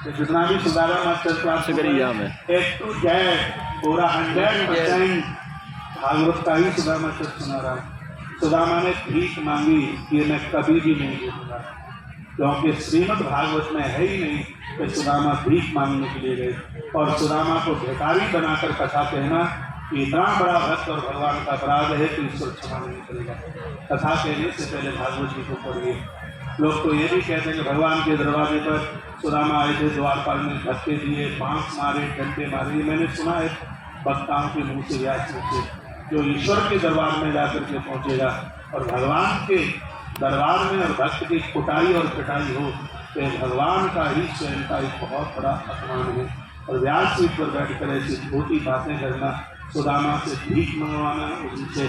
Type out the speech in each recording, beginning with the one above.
जितना भी सुधारा मास्टर क्लास में एक टू जेड पूरा 100% भागवत का ही सुधा मास्टर सुना रहा हूँ। सुदामा ने भीख मांगी, ये मैं कभी भी नहीं बोलूंगा, क्योंकि श्रीमद् भागवत में है ही नहीं कि सुदामा भीख मांगने के लिए गए। और सुदामा को भिखारी बनाकर कथा कहना कि इतना बड़ा भक्त और भगवान का अपराध है कि ईश्वर क्षमा नहीं करेगा। कथा कहने से पहले भागवत जी को पढ़िए। लोग तो ये भी कहते हैं कि भगवान के दरवाजे पर सुदामा आए थे, द्वारपाल ने धक्के दिए, बांस मारे, डंडे मारे। मैंने सुना है वक्ताओं के मुँह से, व्यास से, जो ईश्वर के दरबार में जाकर के पहुँचेगा और भगवान के दरबार में और भक्त की कुटाई और पिटाई हो तो भगवान का ही स्वयं का एक बहुत बड़ा अपमान है। और व्यास सीट पर बैठ कर ऐसी छोटी बातें करना, सुदामा से भीख मंगवाना, उनसे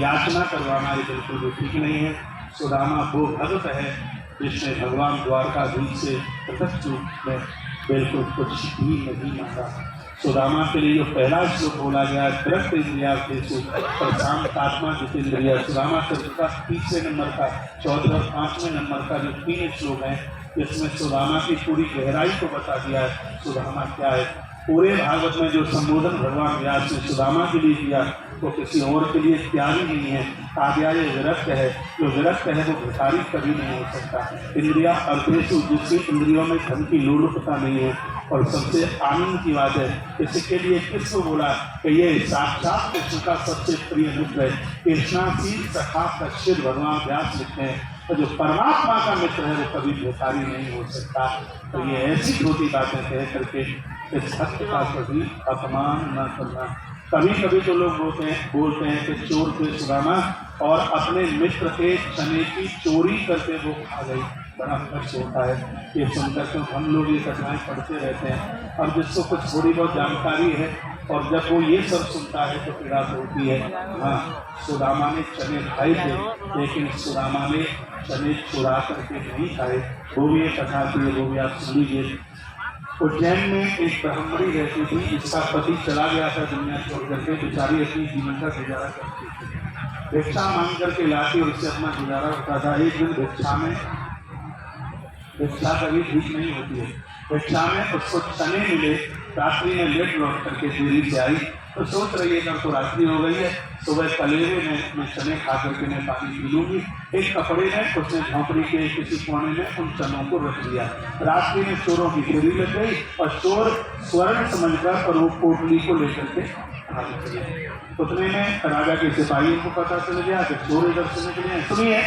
याचना करवाना, ये बिल्कुल भी ठीक नहीं है। सुदामा वो भक्त है जिसने भगवान द्वारकाधीश से प्रत्यक्ष रूप में बिल्कुल कुछ भी नहीं मांगा। सुदामा के लिए जो पहला श्लोक बोला गया है, दृष्ट इंद्रियार्थेषु प्रशांतात्मा जितेंद्रिय, सुदामा चरित्र का 30वें नंबर का 14 और 5वें नंबर का जो 3 श्लोक है, इसमें सुदामा की पूरी गहराई को बता दिया है। सुदामा क्या है, पूरे भागवत में जो संबोधन भगवान व्यास ने सुदामा के लिए किया वो किसी और के लिए त्यागी नहीं है। आज्ञा ये विरक्त है, जो विरक्त है वो भिखारी कभी नहीं हो सकता। इंद्रिया अर्थेषु, जिसकी इंद्रियों में धन की लोलुपता नहीं है। और सबसे आनंद की बात है, इसके लिए किसको बोला कि ये साक्षात कृष्ण का सबसे प्रिय मित्र है। कृष्णाशील सखा कश्यप भगवान व्यास लिखते हैं, तो जो परमात्मा का मित्र है वो कभी भिखारी नहीं हो सकता। तो ये ऐसी छोटी बातें कह करके इस भक्त का कभी अपमान न करना। कभी कभी तो लोग बोलते हैं कि चोर थे सुदामा और अपने मित्र के चने की चोरी करके वो खा गई। बड़ा कष्ट होता है ये सुनकर, तो हम लोग ये कथाएं पढ़ते रहते हैं और जिसको कुछ थोड़ी बहुत जानकारी है और जब वो ये सब सुनता है तो पीड़ा होती है। हाँ, सुदामा ने चने खाए थे, लेकिन सुदामा ने चने चुरा करके नहीं खाए। वो भी एक कथा थी, वो भी आप सुन लीजिए। उज्जैन में एक ब्राह्मणी रहती थी, जिसका पति चला गया था दुनिया छोड़ करके। बेचारी अपनी जीवन का गुजारा करती थी, भिक्षा मांग करके लाती और उससे अपना गुजारा होता था। एक दिन भिक्षा कभी ठीक नहीं होती है, भिक्षा में उसको चने मिले। रात्रि में लेट लौट करके देरी से आई तो सोच रही है कल तो रात्रि हो गई है, सुबह कलेरे में मैं चने खा करके मैं पानी पी लूँगी। एक कपड़े में उसने झोंपड़ी के किसी कोने में उन चनों को रख दिया। रात्रि में चोरों की फेरी लग गई और चोर स्वर्ण समझकर और वो पोटली को लेकर के भाग गए। उतने में राजा के सिपाहियों को पता चल गया कि चोर इधर से निकले हैं। सुनिए,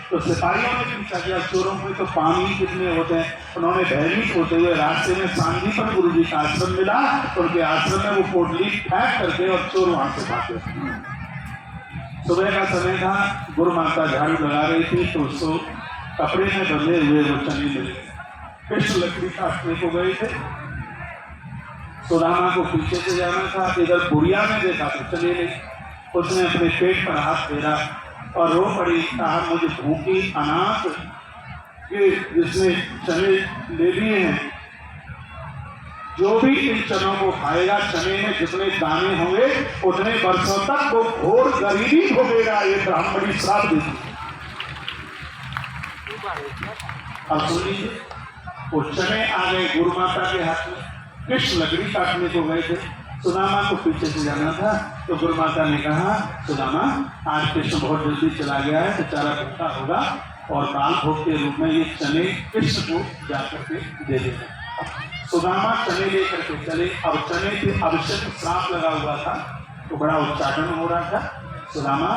तो सिपाहियों ने पूछा कि चोरों में तो पानी कितने होते हैं। उन्होंने भयभीत होते हुए रास्ते में सांदीपन गुरु जी का आश्रम मिला, उनके आश्रम में वो पोटली पैक करके और चोर वहां से भागे। सुबह का समय था, गुरु माता झाड़ू लगा रही थी तो उसको कपड़े में बंधे हुए वो चने मिले। कृष्ण लकड़ी काटने को गए थे, सुदामा को पीछे से जाना था, इधर बुढ़िया में देखा तो चले गए। उसने अपने पेट पर हाथ फेरा और रो पड़ी, कहा मुझे भूखी अनाथ के जिसने चने ले लिए हैं, जो भी इन चनों को खाएगा, चने में जितने दाने होंगे उतने वर्षों तक वो घोर गरीबी भोगेगा। ये ब्राह्मणी श्राप देती। अब सुन लीजिए, वो चने आ गए गुरु माता के हाथ में। कृष्ण लकड़ी काटने को गए थे, सुदामा को पीछे से जाना था तो गुरु माता ने कहा, सुदामा आज कृष्ण बहुत जल्दी चला गया है, बेचारा भूखा होगा और दाल भोग के रूप में ये चने कृष्ण को जाकर के दे देना। सुदामा चने लेकर के चले। अब चने के अभिषेक श्राप लगा हुआ था तो बड़ा उच्चाटन हो रहा था। सुदामा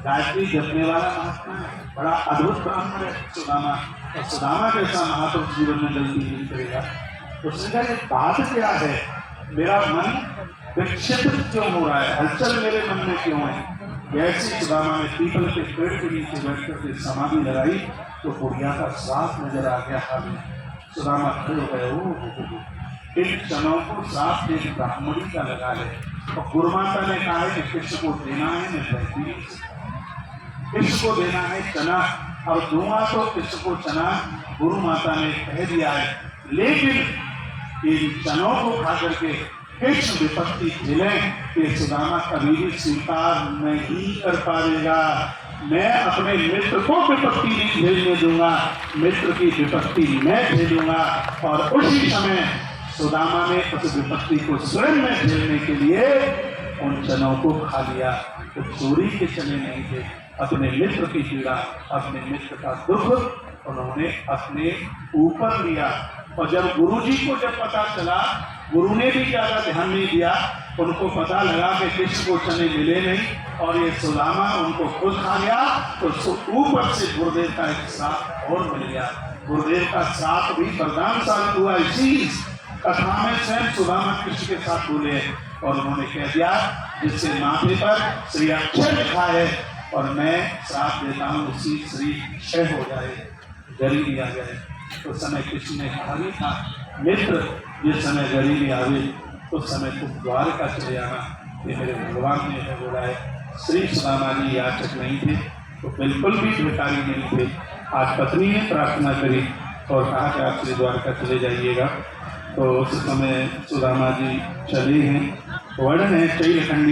गायत्री जपने वाला महात्मा है, बड़ा अद्भुत ब्राह्मण है सुदामा, और सुदामा जैसा महात्मा जीवन में गलती नहीं करेगा। उसने कहा बात क्या है, मेरा मन विक्षिप्त क्यों हो रहा है, हलचल मेरे मन में क्यों है। जैसे सुदामा ने पीपल के पेड़ के नीचे बैठ करके समाधि लगाई तो बुढ़िया का श्राप नजर आ गया हाथ में। सुदामा खड़े हो गए, इन चनों को श्राप देश ब्राह्मणी का लगा है। और गुरु माता ने कहा है कि कृष्ण को देना है, मैं कहती कृष्ण को देना है चना, और दूंगा तो कृष्ण को चना, गुरु माता ने कह दिया है। लेकिन इन चनों को खा करके कृष्ण विपत्ति झेलें कि सुदामा कभी भी स्वीकार नहीं कर पाएगा। मैं अपने मित्र को विपत्ति नहीं झेलने दूंगा, मित्र की विपत्ति मैं झेलूंगा। और उसी समय सुदामा ने उस विपत्ति को स्वयं में झेलने के लिए उन चनों को खा लिया। तो चोरी के चने नहीं थे, अपने मित्र की पीड़ा, अपने मित्र का दुख उन्होंने अपने ऊपर लिया। और जब गुरुजी को जब पता चला, गुरु ने भी ज्यादा ध्यान नहीं दिया, उनको पता लगा कि कृष्ण को चने मिले नहीं और ये सुदामा उनको खुद खा गया, तो ऊपर से गुरुदेव का एक श्राप और मिल गया। गुरुदेव का श्राप भी वरदान साबित हुआ। इसी कथा में स्वयं सुदामा कृष्ण के साथ बोले और उन्होंने कह दिया, जिससे माथे पर श्री अक्षय लिखा है और मैं श्राप देता हूँ उसी श्री क्षय हो जाए, गरीबी आ जाए। तो समय कृष्ण ने कहा भी था, मित्र जिस समय गरीबी आवे उस समय तुम द्वारका चले आना, ये मेरे भगवान ने है बोला है। श्री सुदामा जी याचक नहीं थे, तो बिल्कुल भी भिखारी नहीं थे। आज पत्नी ने प्रार्थना करी और कहा कि आप श्री द्वारका चले जाइएगा। तो उस समय सुदामा जी चले हैं। वर्णन है चैलखंडी